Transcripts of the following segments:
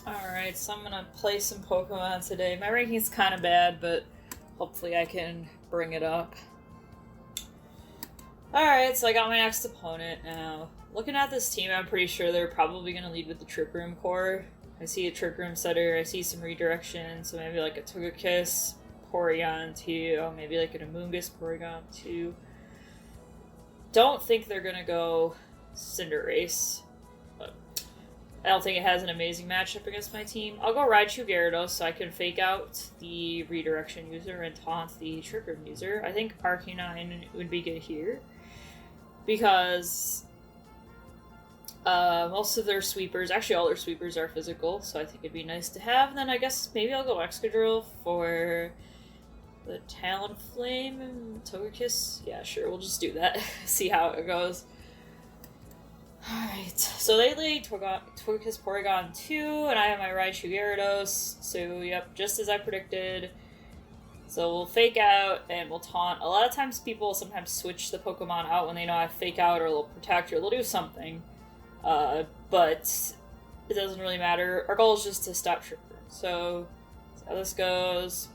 Alright, so I'm gonna play some Pokemon today. My ranking's kind of bad, but hopefully I can bring it up. Alright, so I got my next opponent now. Looking at this team, I'm pretty sure they're probably gonna lead with the Trick Room core. I see a Trick Room setter, I see some redirection, so maybe like a Togekiss, Porygon 2, maybe like an Amoonguss, Porygon 2. Don't think they're gonna go Cinderace. I don't think it has an amazing matchup against my team. I'll go Raichu Gyarados so I can fake out the redirection user and taunt the Trick Room user. I think Arcanine would be good here. Because most of their sweepers, actually all their sweepers are physical, so I think it'd be nice to have. And then I guess maybe I'll go Excadrill for the Talonflame and Togekiss. Yeah, sure, we'll just do that. See how it goes. Alright, so they lead Togekiss Porygon 2, and I have my Raichu Gyarados, so yep, just as I predicted. So we'll fake out, and we'll taunt. A lot of times people sometimes switch the Pokemon out when they know I have fake out, or they'll protect, or they'll do something. But it doesn't really matter. Our goal is just to stop Trick Room. So that's how this goes.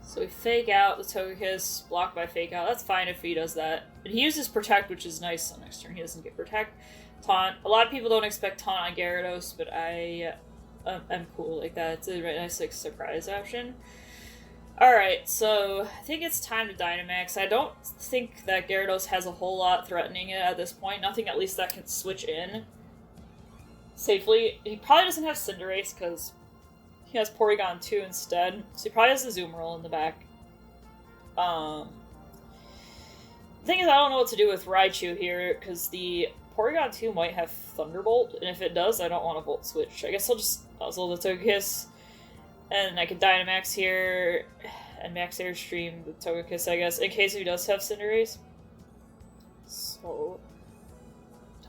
So we fake out the Togekiss, blocked by fake out. That's fine if he does that. And he uses Protect, which is nice on next turn. He doesn't get Protect. Taunt. A lot of people don't expect Taunt on Gyarados, but I'm cool like that. It's a really nice like surprise option. Alright, so I think it's time to Dynamax. I don't think that Gyarados has a whole lot threatening it at this point. Nothing at least that can switch in safely. He probably doesn't have Cinderace because he has Porygon 2 instead, so he probably has the Azumarill in the back. The thing is, I don't know what to do with Raichu here, because the Porygon 2 might have Thunderbolt, and if it does, I don't want to Volt Switch. I guess I'll just Nuzzle the Togekiss, and I can Dynamax here, and Max Airstream the Togekiss, I guess, in case he does have Cinderace. So,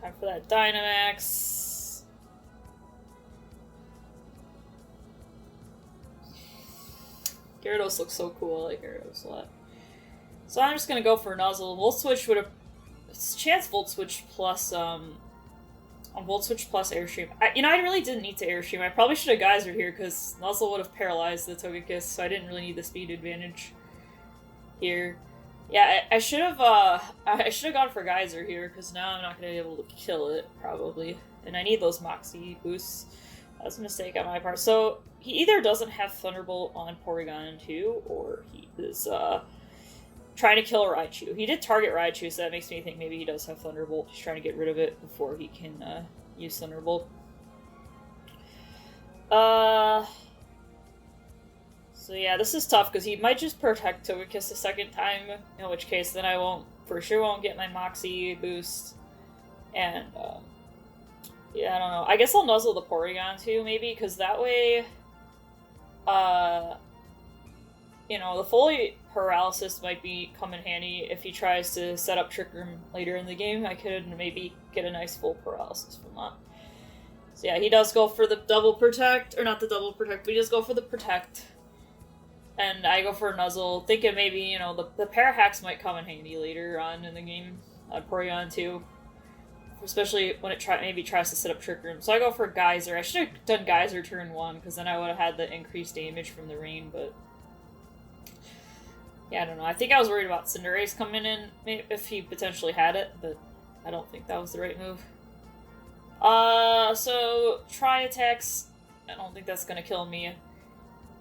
time for that Dynamax. Gyarados looks so cool. I like Gyarados a lot. So I'm just gonna go for Nuzzle. Volt Switch would have chance Volt Switch plus Volt Switch plus Airstream. I really didn't need to Airstream. I probably should have Geyser here because Nuzzle would have paralyzed the Togekiss, so I didn't really need the speed advantage here. Yeah, I should have gone for Geyser here because now I'm not gonna be able to kill it probably, and I need those Moxie boosts. That's a mistake on my part. So he either doesn't have Thunderbolt on Porygon 2, or he is trying to kill Raichu. He did target Raichu, so that makes me think maybe he does have Thunderbolt. He's trying to get rid of it before he can use Thunderbolt. So yeah, this is tough because he might just protect Togekiss a second time, in which case then I for sure won't get my Moxie boost. And yeah, I don't know. I guess I'll Nuzzle the Porygon too, maybe, because that way, the fully paralysis might come in handy if he tries to set up Trick Room later in the game. I could maybe get a nice full paralysis from that. So yeah, he does go for the double protect, or not the double protect, but he does go for the protect. And I go for a Nuzzle, thinking maybe, the Parahax might come in handy later on in the game on Porygon 2. Especially when it maybe tries to set up Trick Room. So I go for Geyser. I should have done Geyser turn 1, because then I would have had the increased damage from the rain, but yeah, I don't know. I think I was worried about Cinderace coming in if he potentially had it, but I don't think that was the right move. So Tri-Attacks, I don't think that's gonna kill me.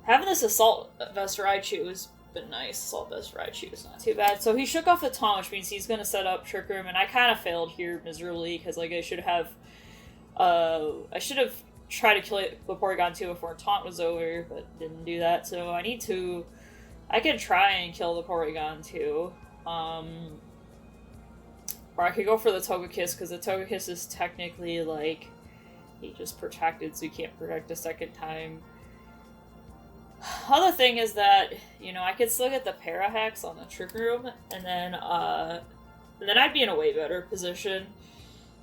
Having this Assault Vest Raichu has been nice. Assault Vest Raichu is not too bad. So he shook off the taunt, which means he's gonna set up Trick Room, and I kind of failed here miserably, because I should have tried to kill it with Porygon 2 before taunt was over, but didn't do that, so I could try and kill the Porygon 2. Or I could go for the Togekiss, because the Togekiss is technically, he just protected, so he can't protect a second time. Other thing is that, I could still get the Parahax on the Trick Room, and then I'd be in a way better position.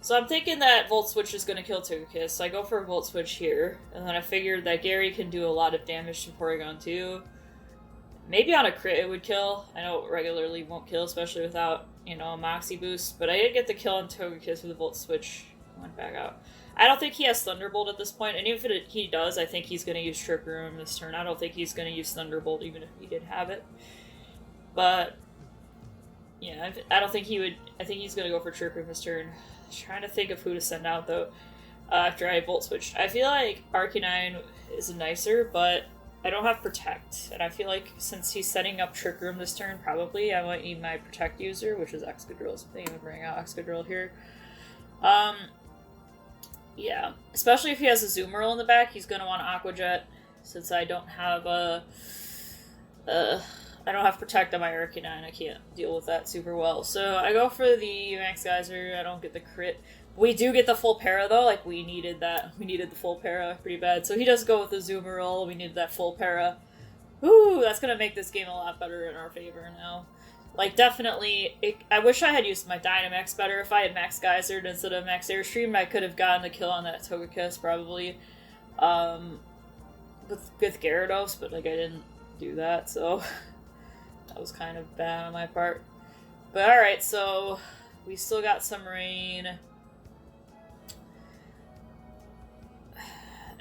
So I'm thinking that Volt Switch is going to kill Togekiss, so I go for a Volt Switch here, and then I figured that Gary can do a lot of damage to Porygon 2. Maybe on a crit it would kill. I know it regularly won't kill, especially without, a Moxie boost, but I did get the kill on Togekiss with a Volt Switch Went back out. I don't think he has Thunderbolt at this point, and even if he does, I think he's going to use Trick Room this turn. I don't think he's going to use Thunderbolt even if he did have it. But, yeah, I don't think he would... I think he's going to go for Trick Room this turn. Trying to think of who to send out, though, after I Volt Switched. I feel like Arcanine is nicer, but I don't have Protect. And I feel like since he's setting up Trick Room this turn, probably, I might need my Protect user, which is Excadrill. So I think I'm going to bring out Excadrill here. Yeah. Especially if he has a Azumarill in the back, he's going to want Aqua Jet, since I don't have I don't have Protect on my Arcanine. I can't deal with that super well. So I go for the Max Geyser. I don't get the crit. We do get the full para, though. Like, we needed that. We needed the full para pretty bad. So he does go with the Azumarill. We needed that full para. Ooh, that's going to make this game a lot better in our favor now. Like, definitely, I wish I had used my Dynamax better. If I had Max Geysered instead of Max Airstream, I could have gotten the kill on that Togekiss, probably. With Gyarados, but, like, I didn't do that, so... That was kind of bad on my part. But alright, so we still got some rain.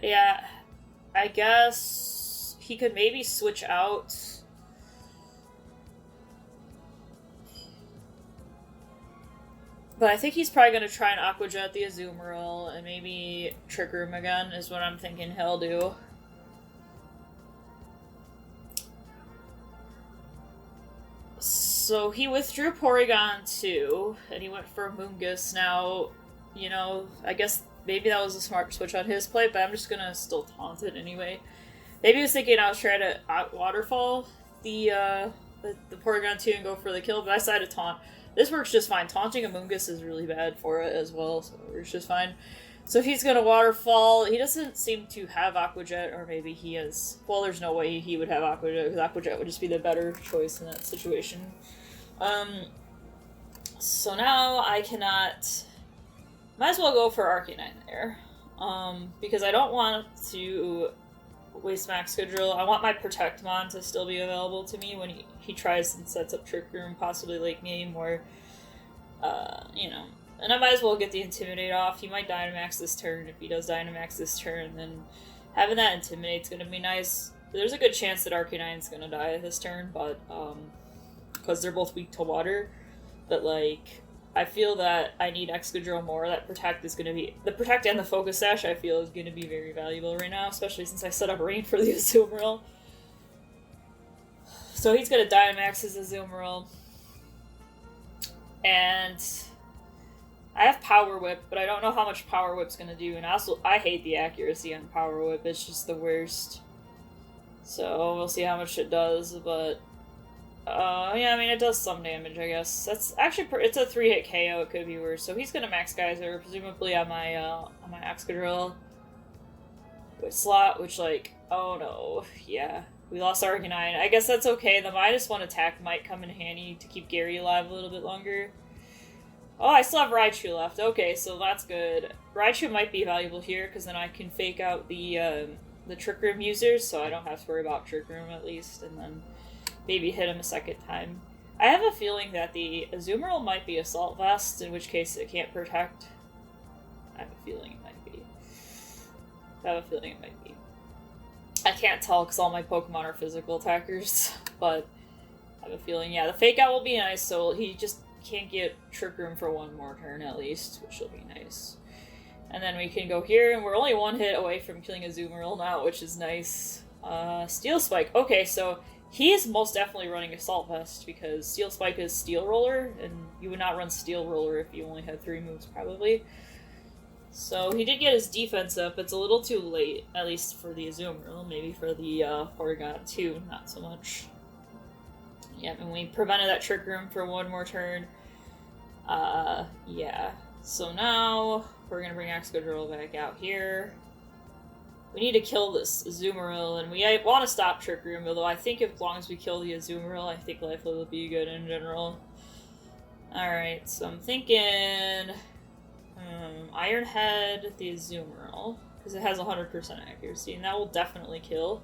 Yeah, I guess he could maybe switch out. But I think he's probably going to try and Aqua Jet the Azumarill and maybe Trick Room again is what I'm thinking he'll do. So he withdrew Porygon 2, and he went for Moongus. Now, you know, I guess maybe that was a smart switch on his play, but I'm just gonna still taunt it anyway. Maybe he was thinking I was trying to Waterfall the Porygon 2 and go for the kill, but I decided to taunt. This works just fine. Taunting a Moongus is really bad for it as well, so it works just fine. So he's gonna Waterfall. He doesn't seem to have Aqua Jet, or maybe he has... Well, there's no way he would have Aqua Jet, because Aqua Jet would just be the better choice in that situation. So now I cannot... Might as well go for Arcanine there. Because I don't want to waste Max Excadrill. I want my Protectmon to still be available to me when he tries and sets up Trick Room, possibly late game, or, you know... And I might as well get the Intimidate off. He might Dynamax this turn. If he does Dynamax this turn, then having that Intimidate's gonna be nice. There's a good chance that Arcanine's gonna die this turn, but, because they're both weak to water. But, like, I feel that I need Excadrill more. That Protect is gonna be... The Protect and the Focus Sash, I feel, is gonna be very valuable right now, especially since I set up Rain for the Azumarill. So he's gonna Dynamax his Azumarill. And... I have Power Whip, but I don't know how much Power Whip's gonna do, and I hate the accuracy on Power Whip, it's just the worst. So, we'll see how much it does, but... yeah, I mean, it does some damage, I guess. That's actually, it's a 3-hit KO, it could be worse. So he's gonna Max Geyser, presumably on my Excadrill slot, which, like, oh no, yeah. We lost Arcanine. I guess that's okay, the -1 attack might come in handy to keep Gary alive a little bit longer. Oh, I still have Raichu left. Okay, so that's good. Raichu might be valuable here, because then I can fake out the Trick Room users, so I don't have to worry about Trick Room at least, and then maybe hit him a second time. I have a feeling that the Azumarill might be Assault Vest, in which case it can't Protect. I have a feeling it might be. I can't tell, because all my Pokemon are physical attackers, but I have a feeling, yeah, the fake out will be nice, so he just can't get Trick Room for one more turn at least, which will be nice. And then we can go here, and we're only one hit away from killing a Azumarill now, which is nice. Steel Spike. Okay, so he is most definitely running Assault Vest, because Steel Spike is Steel Roller, and you would not run Steel Roller if you only had 3 moves, probably. So he did get his defense up. It's a little too late, at least for the Azumarill. Maybe for the Porygon 2, not so much. Yeah, and we prevented that Trick Room for one more turn. Yeah. So now, we're gonna bring Excadrill back out here. We need to kill this Azumarill, and we want to stop Trick Room, although I think as long as we kill the Azumarill, I think life will be good in general. Alright, so I'm thinking... Iron Head, the Azumarill, because it has 100% accuracy, and that will definitely kill.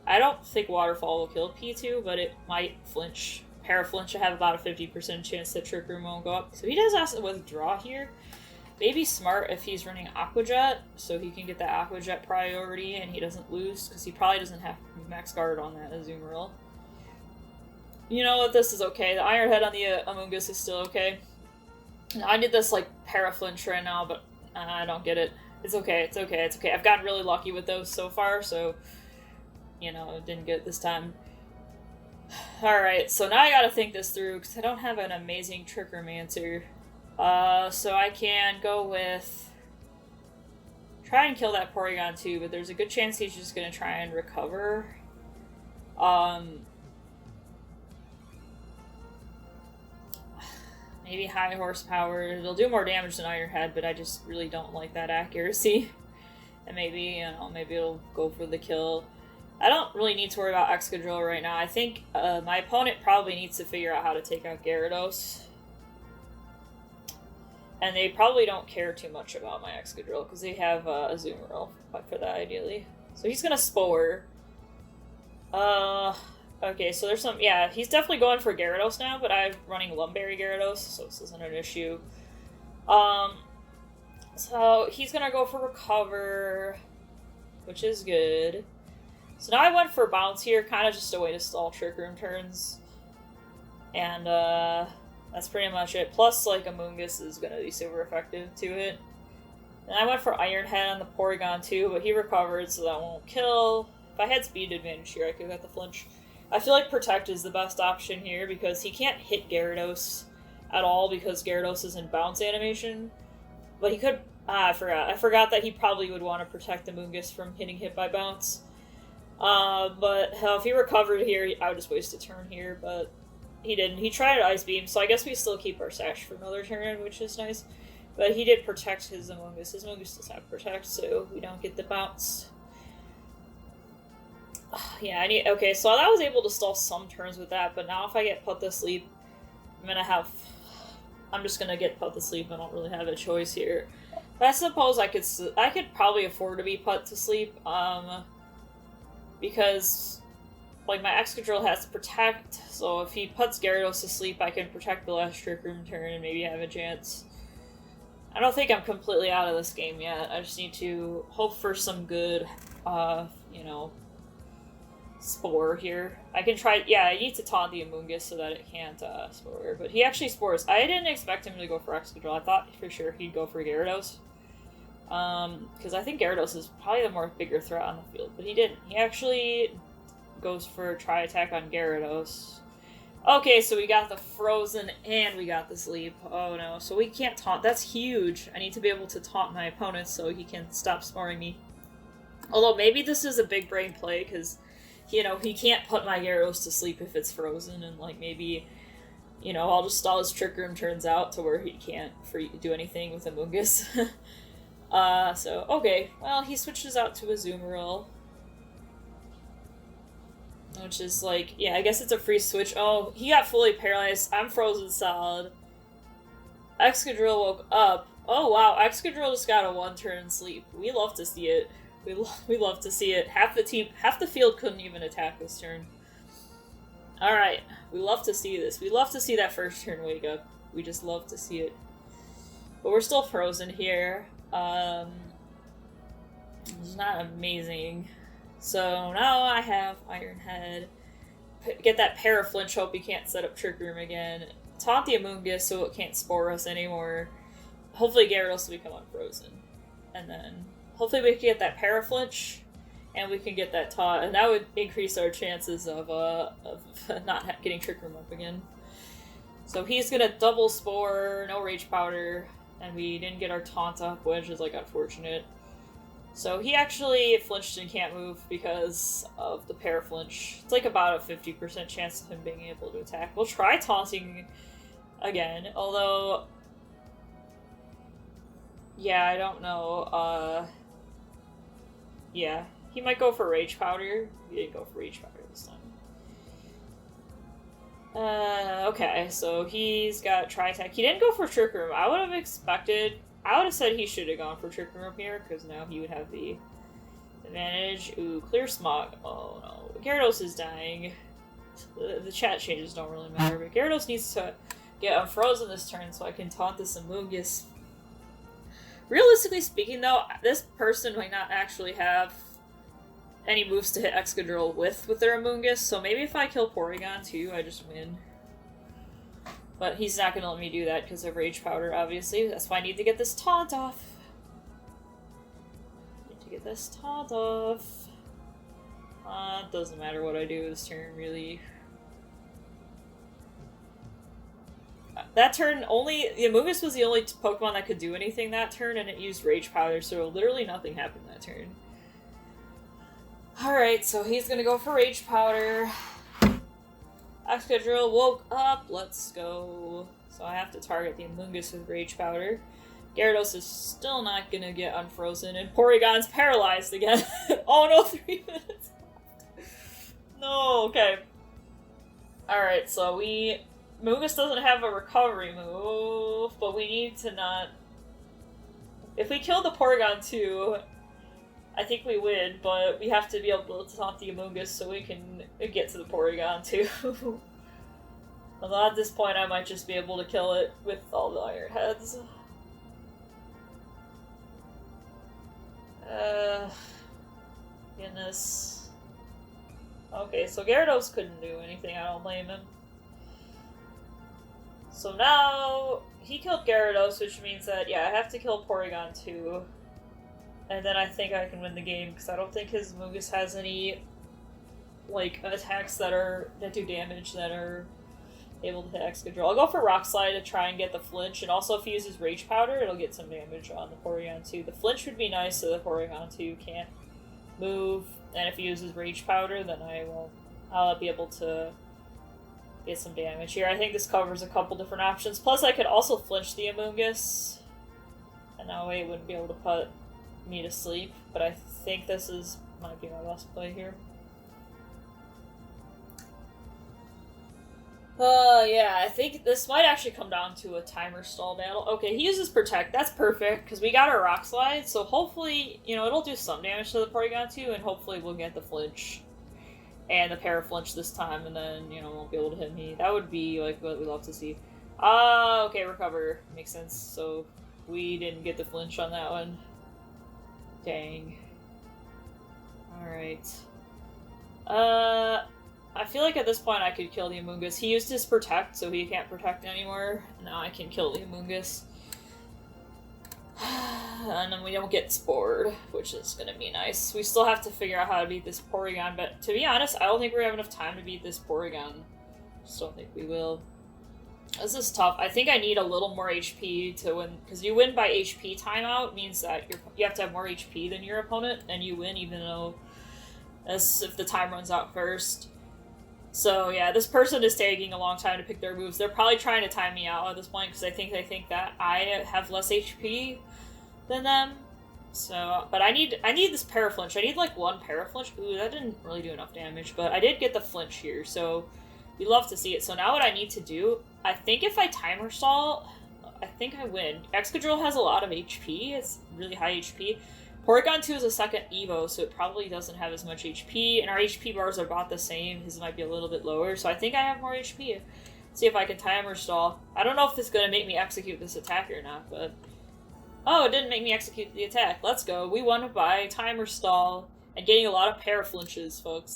I don't think Waterfall will kill P2, but it might flinch. Paraflinch, I have about a 50% chance that Trick Room won't go up. So he does have to withdraw here. maybe smart if he's running Aqua Jet, so he can get the Aqua Jet priority and he doesn't lose, because he probably doesn't have max guard on that Azumarill. You know what, this is okay. The Iron Head on the Amoonguss is still okay. I need this, like, Paraflinch right now, but I don't get it. It's okay, it's okay, it's okay. I've gotten really lucky with those so far, so, you know, didn't get it this time. Alright, so now I gotta think this through, because I don't have an amazing Trickermancer. So I can go with... try and kill that Porygon too, but there's a good chance he's just gonna try and recover. Maybe high horsepower. It'll do more damage than Iron Head, but I just really don't like that accuracy. And maybe, you know, maybe it'll go for the kill. I don't really need to worry about Excadrill right now. I think my opponent probably needs to figure out how to take out Gyarados. And they probably don't care too much about my Excadrill, because they have Azumarill for that, ideally. So he's gonna Spore. Okay, so there's some... yeah, he's definitely going for Gyarados now, but I'm running Lumberry Gyarados, so this isn't an issue. So he's gonna go for Recover, which is good. So now I went for Bounce here, kind of just a way to stall Trick Room turns. And, that's pretty much it. Plus, like, Amoonguss is gonna be super effective to it. And I went for Iron Head on the Porygon too, but he recovered, so that won't kill. If I had speed advantage here, I could have got the flinch. I feel like Protect is the best option here, because he can't hit Gyarados at all, because Gyarados is in Bounce animation. But he could... I forgot. I forgot that he probably would want to protect Amoonguss from getting hit by Bounce. But if he recovered here, I would just waste a turn here, but he didn't. He tried Ice Beam, so I guess we still keep our Sash for another turn, which is nice. But he did protect his Amoonguss. His Amoonguss does have Protect, so we don't get the Bounce. Yeah, I need... okay, so I was able to stall some turns with that, but now if I get put to sleep, I'm just gonna get put to sleep. I don't really have a choice here. But I suppose I could probably afford to be put to sleep, because, like, my Excadrill has to Protect, so if he puts Gyarados to sleep, I can protect the last Trick Room turn and maybe have a chance. I don't think I'm completely out of this game yet. I just need to hope for some good, you know, Spore here. I can try... yeah, I need to taunt the Amoonguss so that it can't, Spore. But he actually Spores. I didn't expect him to go for Excadrill. I thought for sure he'd go for Gyarados. Because I think Gyarados is probably the more bigger threat on the field. But he didn't. He actually goes for Tri-Attack on Gyarados. Okay, so we got the Frozen and we got the Sleep. Oh no, so we can't taunt. That's huge. I need to be able to taunt my opponent so he can stop Sporing me. Although maybe this is a big brain play, because... you know, he can't put my Gyarados to sleep if it's frozen, and, like, maybe, you know, I'll just stall his Trick Room turns out to where he can't do anything with Amoonguss. So, okay. Well, he switches out to Azumarill. Which is, like, yeah, I guess it's a free switch. Oh, he got fully paralyzed. I'm frozen solid. Excadrill woke up. Oh, wow, Excadrill just got a one-turn sleep. We love to see it. We love to see it. Half the field couldn't even attack this turn. Alright, we love to see this. We love to see that first turn wake up. We just love to see it. But we're still frozen here. It's not amazing. So now I have Iron Head. Get that Paraflinch, hope he can't set up Trick Room again. Taunt the Amoonguss so it can't Spore us anymore. Hopefully Gyarados will become unfrozen. And then... hopefully we can get that Paraflinch, and we can get that taunt, and that would increase our chances of not getting Trick Room up again. So he's gonna double Spore, no Rage Powder, and we didn't get our taunt up, which is, like, unfortunate. So he actually flinched and can't move because of the Paraflinch. It's like about a 50% chance of him being able to attack. We'll try taunting again, although... yeah, I don't know, yeah, he might go for Rage Powder. He didn't go for Rage Powder this time. Okay, so he's got Tri-Attack. He didn't go for Trick Room. I would have expected... I would have said he should have gone for Trick Room here, because now he would have the advantage. Ooh, Clear Smog. Oh no. Gyarados is dying. The chat changes don't really matter, but Gyarados needs to get unfrozen this turn so I can taunt this Amoonguss. Realistically speaking, though, this person might not actually have any moves to hit Excadrill with their Amoonguss, so maybe if I kill Porygon too, I just win. But he's not going to let me do that because of Rage Powder, obviously. That's why I need to get this taunt off. Get this taunt off. It doesn't matter what I do this turn, really. That turn, only the Amoonguss was the only Pokemon that could do anything that turn, and it used Rage Powder, so literally nothing happened that turn. Alright, so he's gonna go for Rage Powder. Excadrill woke up, let's go. So I have to target the Amoonguss with Rage Powder. Gyarados is still not gonna get unfrozen, and Porygon's paralyzed again. Oh no, 3 minutes left. No, okay. Alright, so Amoonguss doesn't have a recovery move, but we need to not... If we kill the Porygon too, I think we win, but we have to be able to taunt the Amoonguss so we can get to the Porygon too. Although at this point I might just be able to kill it with all the Iron Heads. Goodness. Okay, so Gyarados couldn't do anything, I don't blame him. So now, he killed Gyarados, which means that, yeah, I have to kill Porygon too. And then I think I can win the game, because I don't think his Amoonguss has any, like, attacks that do damage that are able to hit Excadrill. I'll go for Rock Slide to try and get the flinch, and also if he uses Rage Powder, it'll get some damage on the Porygon 2. The flinch would be nice so the Porygon 2 can't move, and if he uses Rage Powder, then I'll be able to get some damage here. I think this covers a couple different options. Plus, I could also flinch the Amoonguss, and that way it wouldn't be able to put me to sleep, but I think this might be my best play here. Yeah, I think this might actually come down to a timer stall battle. Okay, he uses Protect. That's perfect, because we got our Rock Slide, so hopefully, it'll do some damage to the Porygon 2, and hopefully we'll get the flinch. And the Paraflinch this time, and then, won't be able to hit me. That would be, like, what we love to see. Okay, Recover. Makes sense. So, we didn't get the flinch on that one. Dang. Alright. I feel like at this point I could kill the Amoonguss. He used his Protect, so he can't Protect anymore. Now I can kill the Amoonguss. And then we don't get Spored, which is gonna be nice. We still have to figure out how to beat this Porygon, but to be honest, I don't think we have enough time to beat this Porygon. Just don't think we will. This is tough. I think I need a little more HP to win, because you win by HP timeout, means that you have to have more HP than your opponent, and you win even though if the time runs out first. So yeah, this person is taking a long time to pick their moves. They're probably trying to time me out at this point, because they think that I have less HP than them. So, but I need this Paraflinch. I need like one Paraflinch. Ooh, that didn't really do enough damage, but I did get the flinch here, so we love to see it. So now what I need to do, I think if I timer stall, I think I win. Excadrill has a lot of HP. It's really high HP. Porygon 2 is a second Evo, so it probably doesn't have as much HP, and our HP bars are about the same. His might be a little bit lower, so I think I have more HP. See if I can timer stall. I don't know if it's going to make me execute this attack or not, but... Oh, it didn't make me execute the attack. Let's go. We won by timer stall and getting a lot of Paraflinches, folks.